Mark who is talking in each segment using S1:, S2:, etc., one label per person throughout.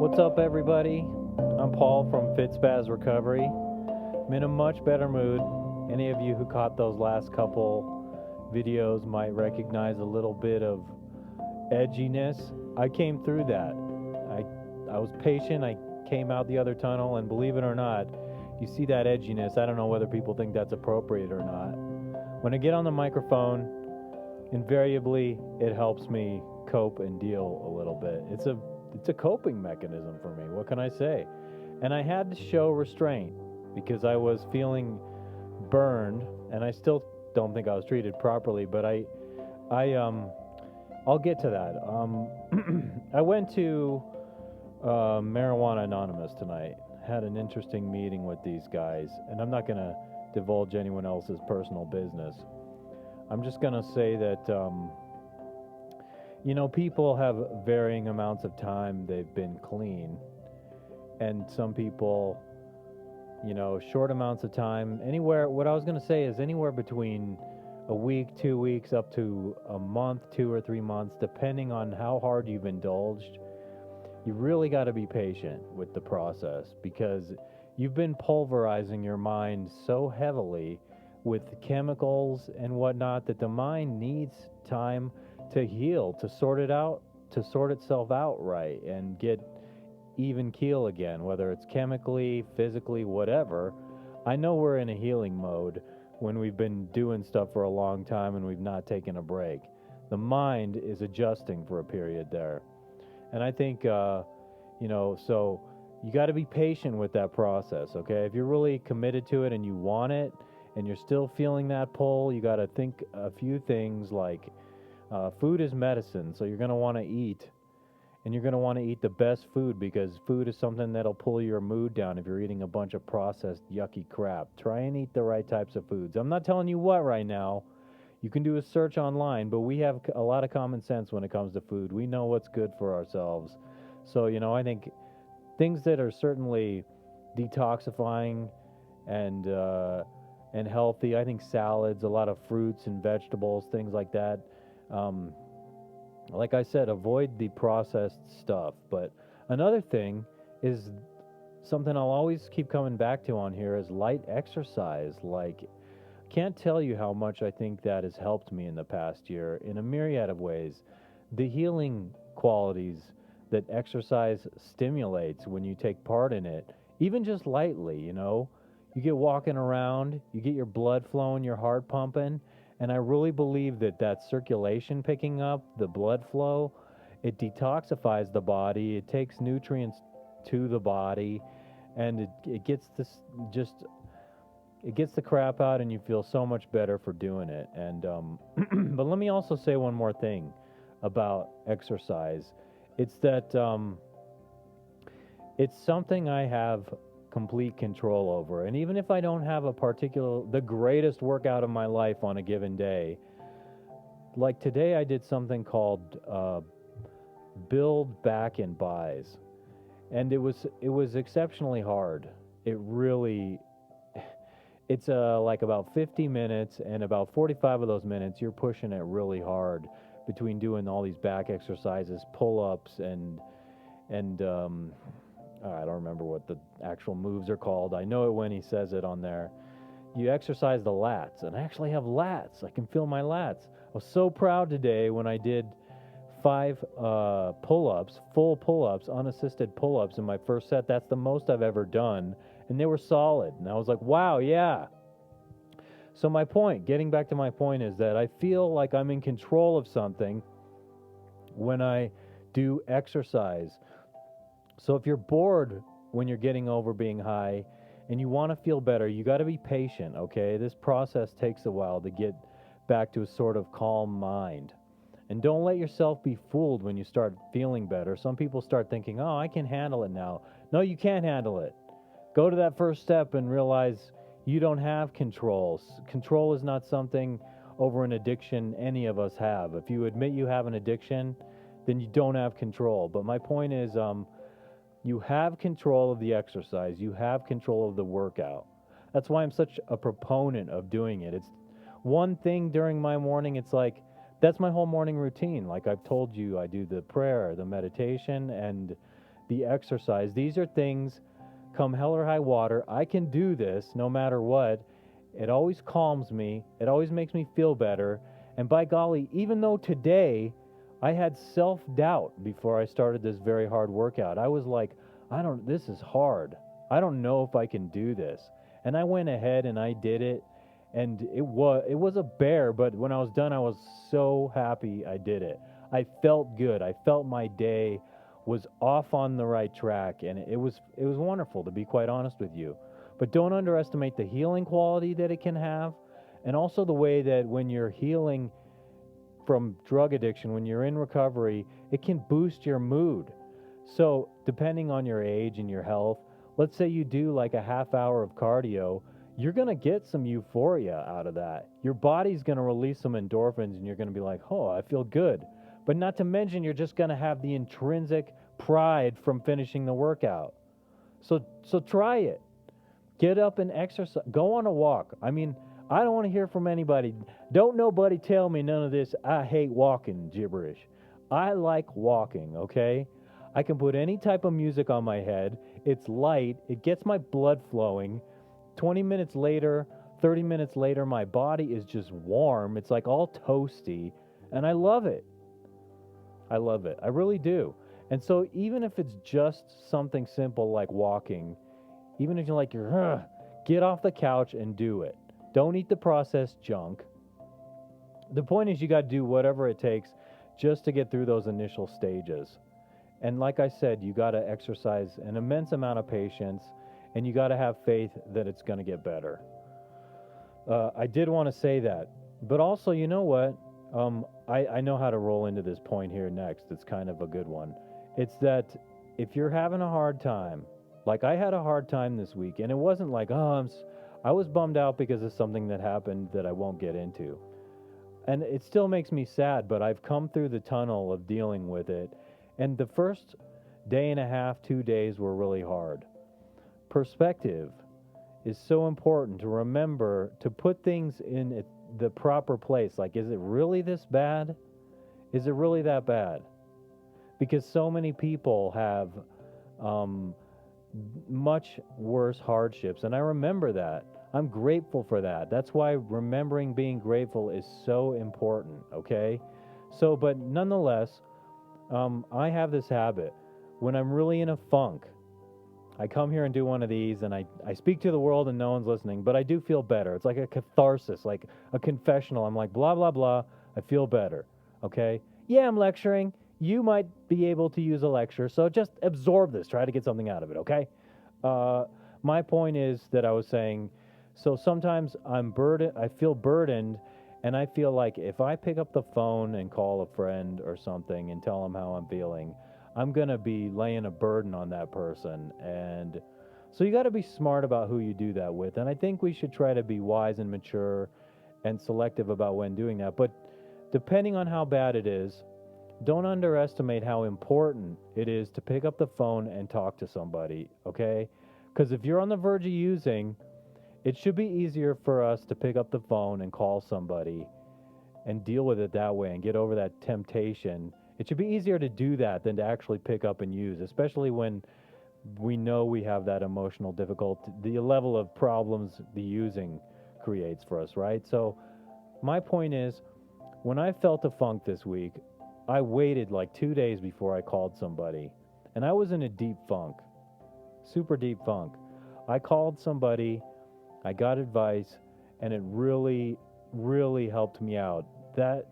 S1: What's up, everybody? I'm Paul from FitSpaz RECOVERY. I'm in a much better mood. Any of you who caught those last couple videos might recognize a little bit of edginess. I came through that. I was patient. I came out the other tunnel, and believe it or not, you see that edginess. I don't know whether people think that's appropriate or not. When I get on the microphone, invariably it helps me cope and deal a little bit. It's a coping mechanism for me. What can I say? And I had to show restraint because I was feeling burned, and I still don't think I was treated properly. But I'll get to that. I went to Marijuana Anonymous tonight. Had an interesting meeting with these guys, and I'm not gonna divulge anyone else's personal business. I'm just gonna say that. People have varying amounts of time they've been clean, and some people, short amounts of time. What I was going to say is anywhere between a week, 2 weeks, up to a month, 2 or 3 months, depending on how hard you've indulged. You really got to be patient with the process because you've been pulverizing your mind so heavily with chemicals and whatnot that the mind needs time to heal, to sort it out, to sort itself out right and get even keel again, whether it's chemically, physically, whatever. I know we're in a healing mode when we've been doing stuff for a long time and we've not taken a break. The mind is adjusting for a period there. And I think, so you got to be patient with that process, okay? If you're really committed to it and you want it and you're still feeling that pull, you got to think a few things like, food is medicine, so you're going to want to eat, and you're going to want to eat the best food because food is something that'll pull your mood down if you're eating a bunch of processed, yucky crap. Try and eat the right types of foods. I'm not telling you what right now. You can do a search online, but we have a lot of common sense when it comes to food. We know what's good for ourselves. So, I think things that are certainly detoxifying and healthy, I think salads, a lot of fruits and vegetables, things like that. Like I said, avoid the processed stuff. But another thing is something I'll always keep coming back to on here is light exercise. Can't tell you how much I think that has helped me in the past year in a myriad of ways. The healing qualities that exercise stimulates when you take part in it, even just lightly, you get walking around, you get your blood flowing, your heart pumping. And I really believe that circulation picking up, the blood flow, it detoxifies the body. It takes nutrients to the body, and it gets it gets the crap out, and you feel so much better for doing it. And but let me also say one more thing about exercise. It's that it's something I have complete control over. And even if I don't have the greatest workout of my life on a given day, like today I did something called build back and buys. And it was exceptionally hard. It's like about 50 minutes, and about 45 of those minutes you're pushing it really hard between doing all these back exercises, pull-ups, and I don't remember what the actual moves are called. I know it when he says it on there. You exercise the lats, and I actually have lats. I can feel my lats. I was so proud today when I did 5 pull-ups, full pull-ups, unassisted pull-ups in my first set. That's the most I've ever done, and they were solid. And I was like, wow, yeah. So getting back to my point, is that I feel like I'm in control of something when I do exercise. So if you're bored when you're getting over being high and you want to feel better, you got to be patient, okay? This process takes a while to get back to a sort of calm mind. And don't let yourself be fooled when you start feeling better. Some people start thinking, oh, I can handle it now. No, you can't handle it. Go to that first step and realize you don't have control. Control is not something over an addiction any of us have. If you admit you have an addiction, then you don't have control. But my point is, you have control of the exercise. You have control of the workout. That's why I'm such a proponent of doing it. It's one thing during my morning. It's like, that's my whole morning routine. Like I've told you, I do the prayer, the meditation, and the exercise. These are things, come hell or high water, I can do this no matter what. It always calms me. It always makes me feel better. And by golly, even though today I had self-doubt before I started this very hard workout, I was like, this is hard. I don't know if I can do this. And I went ahead and I did it. And it was a bear, but when I was done, I was so happy I did it. I felt good. I felt my day was off on the right track, and it was wonderful, to be quite honest with you. But don't underestimate the healing quality that it can have, and also the way that when you're healing from drug addiction, when you're in recovery, it can boost your mood. So depending on your age and your health, let's say you do like a half hour of cardio, you're going to get some euphoria out of that. Your body's going to release some endorphins, and you're going to be like, oh, I feel good. But not to mention, you're just going to have the intrinsic pride from finishing the workout. So try it. Get up and exercise. Go on a walk. I mean, I don't want to hear from anybody. Don't nobody tell me none of this I hate walking gibberish. I like walking, okay? I can put any type of music on my head. It's light. It gets my blood flowing. 20 minutes later, 30 minutes later, my body is just warm. It's like all toasty, and I love it. I love it. I really do. And so even if it's just something simple like walking, even if you're like, get off the couch and do it. Don't eat the processed junk. The point is you got to do whatever it takes just to get through those initial stages. And like I said, you got to exercise an immense amount of patience, and you got to have faith that it's going to get better. I did want to say that. But also, you know what? I know how to roll into this point here next. It's kind of a good one. It's that if you're having a hard time, like I had a hard time this week, and it wasn't like, I was bummed out because of something that happened that I won't get into. And it still makes me sad, but I've come through the tunnel of dealing with it. And the first day and a half, 2 days were really hard. Perspective is so important, to remember to put things in the proper place. Like, is it really this bad? Is it really that bad? Because so many people have much worse hardships, and I remember that. I'm grateful for that. That's why remembering being grateful is so important, okay? So, but nonetheless, I have this habit. When I'm really in a funk, I come here and do one of these, and I speak to the world and no one's listening, but I do feel better. It's like a catharsis, like a confessional. I'm like, blah, blah, blah, I feel better, okay? Yeah, I'm lecturing. You might be able to use a lecture, so just absorb this. Try to get something out of it, okay? My point is that I was saying, so sometimes I feel burdened, and I feel like if I pick up the phone and call a friend or something and tell them how I'm feeling, I'm going to be laying a burden on that person. And so you got to be smart about who you do that with. And I think we should try to be wise and mature and selective about when doing that. But depending on how bad it is, don't underestimate how important it is to pick up the phone and talk to somebody, okay? Because if you're on the verge of using, it should be easier for us to pick up the phone and call somebody and deal with it that way and get over that temptation. It should be easier to do that than to actually pick up and use, especially when we know we have that emotional difficulty, the level of problems the using creates for us, right? So my point is, when I felt a funk this week, I waited like 2 days before I called somebody, and I was in a deep funk, super deep funk. I called somebody, I got advice, and it really, really helped me out. That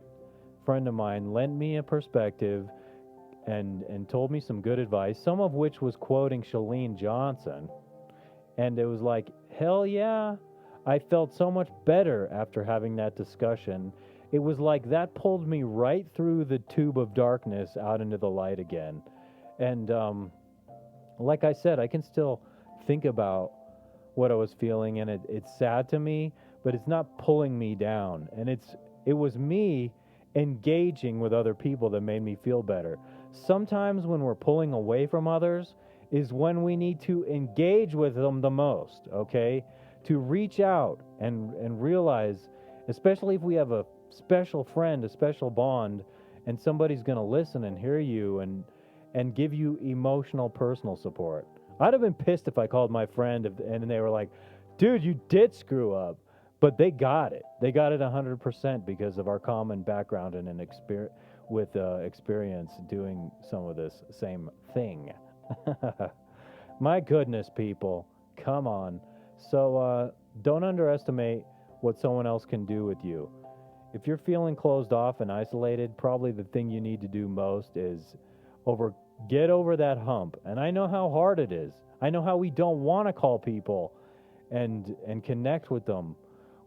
S1: friend of mine lent me a perspective and told me some good advice, some of which was quoting Chalene Johnson. And it was like, hell yeah, I felt so much better after having that discussion. It was like that pulled me right through the tube of darkness out into the light again. And like I said, I can still think about what I was feeling, and it's sad to me, but it's not pulling me down. And it was me engaging with other people that made me feel better. Sometimes when we're pulling away from others is when we need to engage with them the most, okay? To reach out and realize, especially if we have a special friend, a special bond, and somebody's going to listen and hear you and give you emotional personal support. I'd have been pissed if I called my friend and they were like, dude, you did screw up. But they got it. They got it 100% because of our common background and an experience doing some of this same thing. My goodness, people. Come on. So don't underestimate what someone else can do with you. If you're feeling closed off and isolated, probably the thing you need to do most is over get over that hump. And I know how hard it is. I know how we don't want to call people and connect with them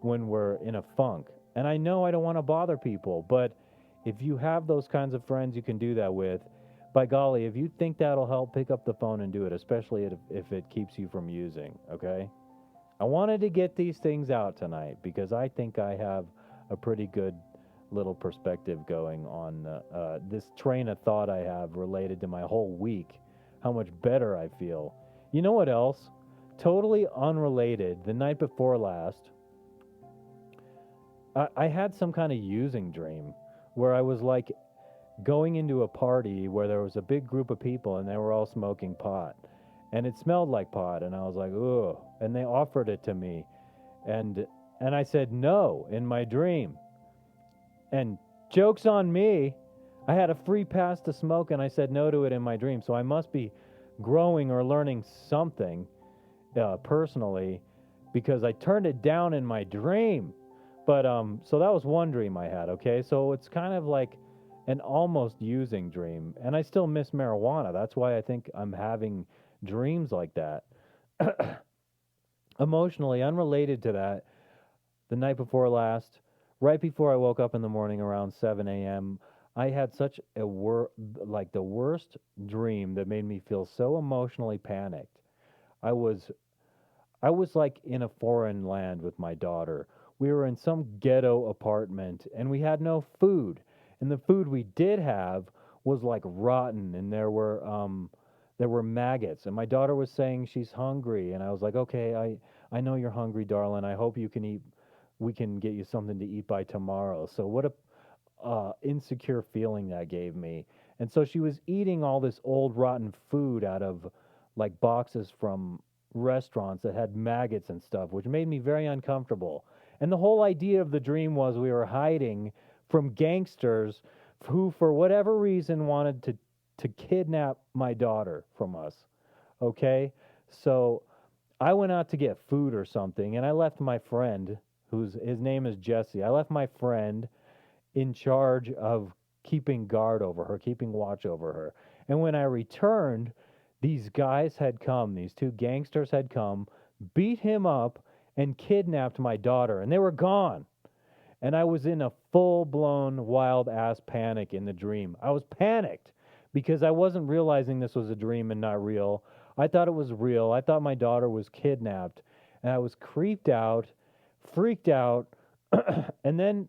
S1: when we're in a funk. And I know I don't want to bother people, but if you have those kinds of friends you can do that with, by golly, if you think that'll help, pick up the phone and do it, especially if it keeps you from using, okay? I wanted to get these things out tonight because I think I have a pretty good little perspective going on this train of thought I have related to my whole week, how much better I feel. You know what else? Totally unrelated, the night before last, I had some kind of using dream where I was like going into a party where there was a big group of people and they were all smoking pot. And it smelled like pot and I was like, "Ugh." And they offered it to me. And I said no in my dream. And joke's on me. I had a free pass to smoke and I said no to it in my dream. So I must be growing or learning something personally because I turned it down in my dream. But so that was one dream I had, okay? So it's kind of like an almost using dream. And I still miss marijuana. That's why I think I'm having dreams like that. Emotionally unrelated to that, the night before last, right before I woke up in the morning around 7 a.m., I had such a like the worst dream that made me feel so emotionally panicked. I was I was like in a foreign land with my daughter. We were in some ghetto apartment and we had no food. And the food we did have was like rotten and there were maggots. And my daughter was saying she's hungry and I was like, "Okay, I know you're hungry, darling. I hope you can eat we can get you something to eat by tomorrow." So what a insecure feeling that gave me. And so she was eating all this old rotten food out of like boxes from restaurants that had maggots and stuff, which made me very uncomfortable. And the whole idea of the dream was we were hiding from gangsters who, for whatever reason, wanted to kidnap my daughter from us. Okay? So I went out to get food or something, and I left my friend, his name is Jesse. I left my friend in charge of keeping guard over her, keeping watch over her. And when I returned, these guys had come, these two gangsters had come, beat him up, and kidnapped my daughter, and they were gone. And I was in a full blown wild ass panic in the dream. I was panicked because I wasn't realizing this was a dream and not real. I thought it was real. I thought my daughter was kidnapped, and I was creeped out, freaked out, and then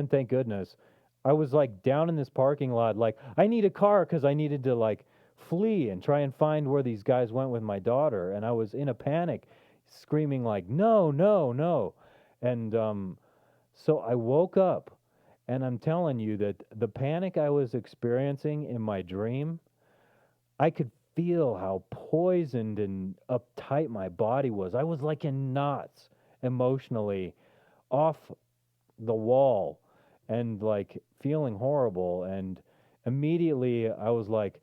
S1: thank goodness, I was like down in this parking lot, like I need a car because I needed to like flee and try and find where these guys went with my daughter, and I was in a panic, screaming like no, no, no, and so I woke up, and I'm telling you that the panic I was experiencing in my dream, I could feel how poisoned and uptight my body was. I was like in knots emotionally, off the wall and like feeling horrible, and immediately I was like,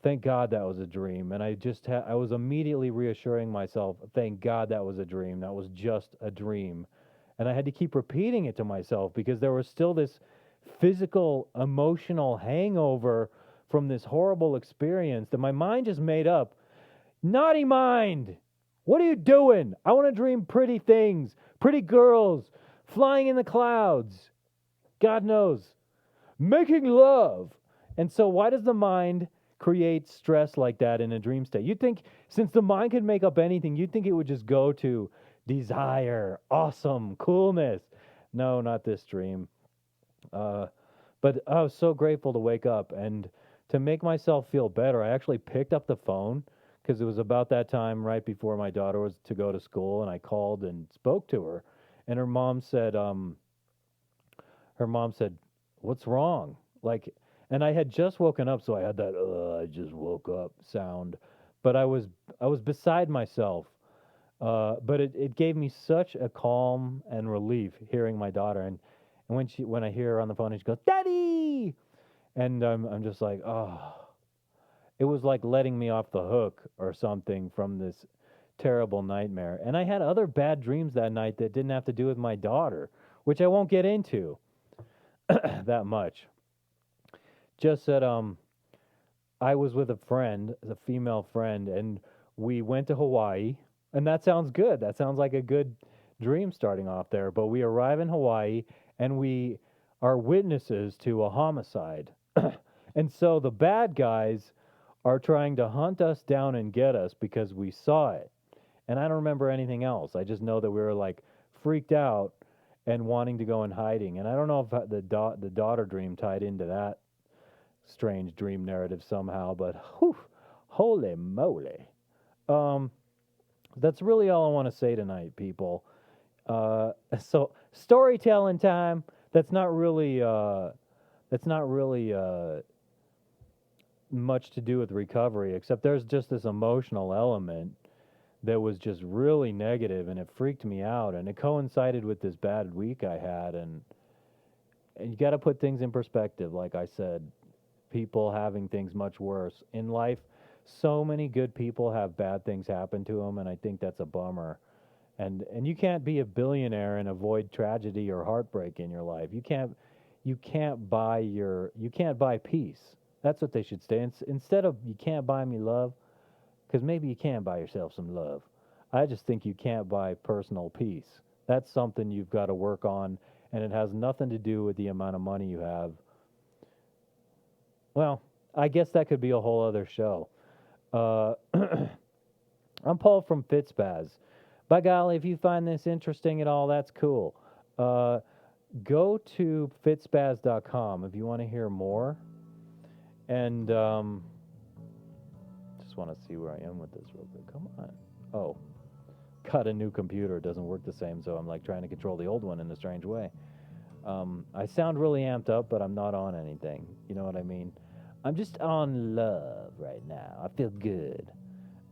S1: thank God that was a dream. And I was immediately reassuring myself, thank God that was a dream, that was just a dream. And I had to keep repeating it to myself because there was still this physical emotional hangover from this horrible experience that my mind just made up. Naughty mind, what are you doing? I want to dream pretty things, pretty girls, flying in the clouds, God knows, making love. And so why does the mind create stress like that in a dream state? You'd think since the mind could make up anything, you'd think it would just go to desire, awesome, coolness. No, not this dream. But I was so grateful to wake up, and to make myself feel better, I actually picked up the phone because it was about that time right before my daughter was to go to school, and I called and spoke to her. And her mom said, "What's wrong?" Like, And I had just woken up, so I had that I just woke up sound. But I was beside myself. But it gave me such a calm and relief hearing my daughter, and when I hear her on the phone and she goes, "Daddy," and I'm just like, oh, it was like letting me off the hook or something from this terrible nightmare. And I had other bad dreams that night that didn't have to do with my daughter, which I won't get into that much. Just that I was with a friend, a female friend, and we went to Hawaii. And that sounds good. That sounds like a good dream starting off there. But we arrive in Hawaii and we are witnesses to a homicide. And so the bad guys are trying to hunt us down and get us because we saw it. And I don't remember anything else. I just know that we were like freaked out and wanting to go in hiding. And I don't know if the daughter dream tied into that strange dream narrative somehow, but whew, holy moly. Um, that's really all I want to say tonight, people. So storytelling time. That's not really. That's not really much to do with recovery, except there's just this emotional element that was just really negative, and it freaked me out, and it coincided with this bad week I had, and you got to put things in perspective. Like I said, people having things much worse in life. So many good people have bad things happen to them, and I think that's a bummer. And you can't be a billionaire and avoid tragedy or heartbreak in your life. You can't buy peace. That's what they should say. Instead of you can't buy me love, because maybe you can buy yourself some love. I just think you can't buy personal peace. That's something you've got to work on, and it has nothing to do with the amount of money you have. Well, I guess that could be a whole other show. Uh, I'm Paul from FitSpaz. By golly, if you find this interesting at all, that's cool. Uh, Go to fitspaz.com if you want to hear more. And just want to see where I am with this real quick. Come on. Oh, got a new computer. It doesn't work the same, so I'm like trying to control the old one in a strange way. I sound really amped up, but I'm not on anything. You know what I mean? I'm just on love right now. I feel good.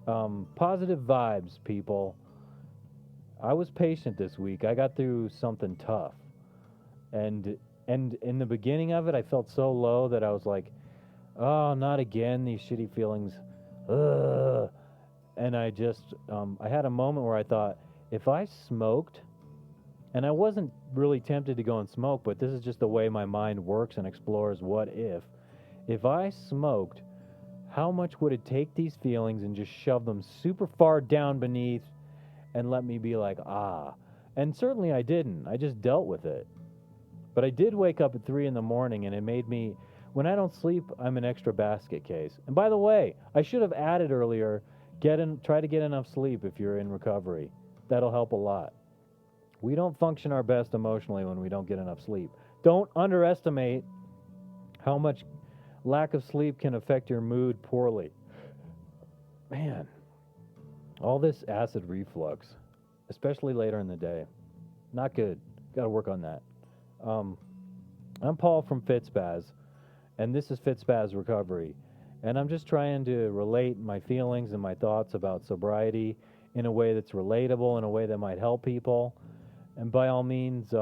S1: Positive vibes, people. I was patient this week. I got through something tough. And and in the beginning of it, I felt so low that I was like, "Oh, not again! These shitty feelings." Ugh. And I had a moment where I thought, if I smoked, and I wasn't really tempted to go and smoke, but this is just the way my mind works and explores what if I smoked, how much would it take these feelings and just shove them super far down beneath and let me be like, ah. And certainly I didn't. I just dealt with it. But I did wake up at 3 in the morning, and it made me, when I don't sleep, I'm an extra basket case. And by the way, I should have added earlier, try to get enough sleep if you're in recovery. That'll help a lot. We don't function our best emotionally when we don't get enough sleep. Don't underestimate how much lack of sleep can affect your mood poorly. Man, all this acid reflux, especially later in the day, not good. Got to work on that. I'm Paul from FitSpaz, and this is FitSpaz Recovery. And I'm just trying to relate my feelings and my thoughts about sobriety in a way that's relatable, in a way that might help people. And by all means,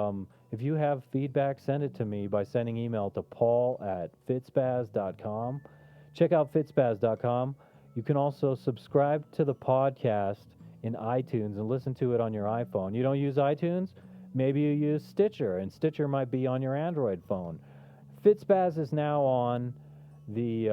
S1: if you have feedback, send it to me by sending email to paul@fitspaz.com. Check out fitspaz.com. You can also subscribe to the podcast in iTunes and listen to it on your iPhone. You don't use iTunes? Maybe you use Stitcher, and Stitcher might be on your Android phone. FitSpaz is now on the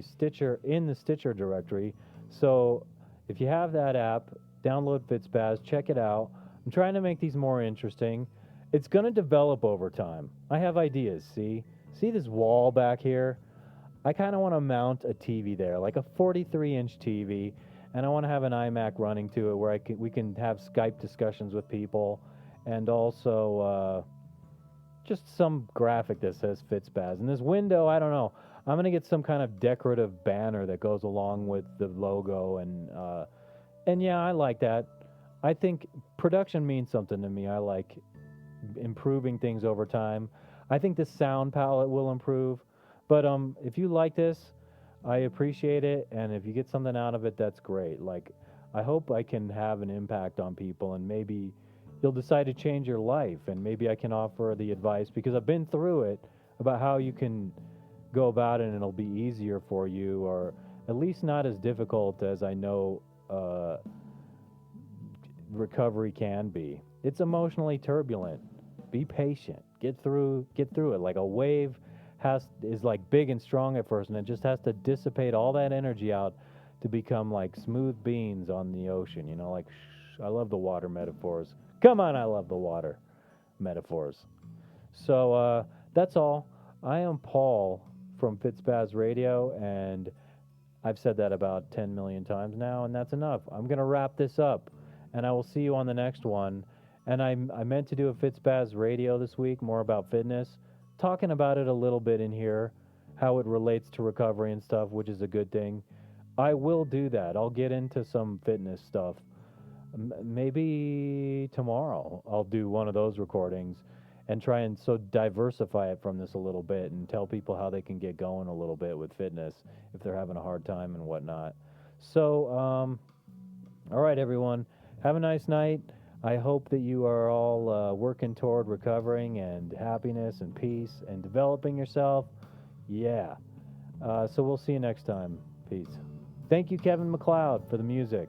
S1: Stitcher, in the Stitcher directory. So if you have that app, download FitSpaz, check it out. I'm trying to make these more interesting. It's going to develop over time. I have ideas, see this wall back here? I kind of want to mount a TV there, like a 43-inch TV, and I want to have an iMac running to it where we can have Skype discussions with people, and also just some graphic that says FitSpaz. And this window, I don't know. I'm going to get some kind of decorative banner that goes along with the logo, and yeah, I like that. I think production means something to me. I like improving things over time. I think the sound palette will improve. But if you like this, I appreciate it, and if you get something out of it, that's great. Like, I hope I can have an impact on people, and maybe you'll decide to change your life, and maybe I can offer the advice because I've been through it about how you can go about it, and it'll be easier for you, or at least not as difficult as I know recovery can be. It's emotionally turbulent. Be patient. Get through it. Like a wave is like big and strong at first, and it just has to dissipate all that energy out to become like smooth beans on the ocean. Like I love the water metaphors. Come on, I love the water metaphors. So that's all. I am Paul from FitSpaz Radio, and I've said that about 10 million times now, and that's enough. I'm going to wrap this up, and I will see you on the next one. And I meant to do a FitSpaz Radio this week, more about fitness, talking about it a little bit in here, how it relates to recovery and stuff, which is a good thing. I will do that. I'll get into some fitness stuff. Maybe tomorrow I'll do one of those recordings and try and so diversify it from this a little bit and tell people how they can get going a little bit with fitness if they're having a hard time and whatnot. So, all right, everyone, have a nice night. I hope that you are all working toward recovering and happiness and peace and developing yourself. Yeah. So we'll see you next time. Peace. Thank you, Kevin MacLeod, for the music.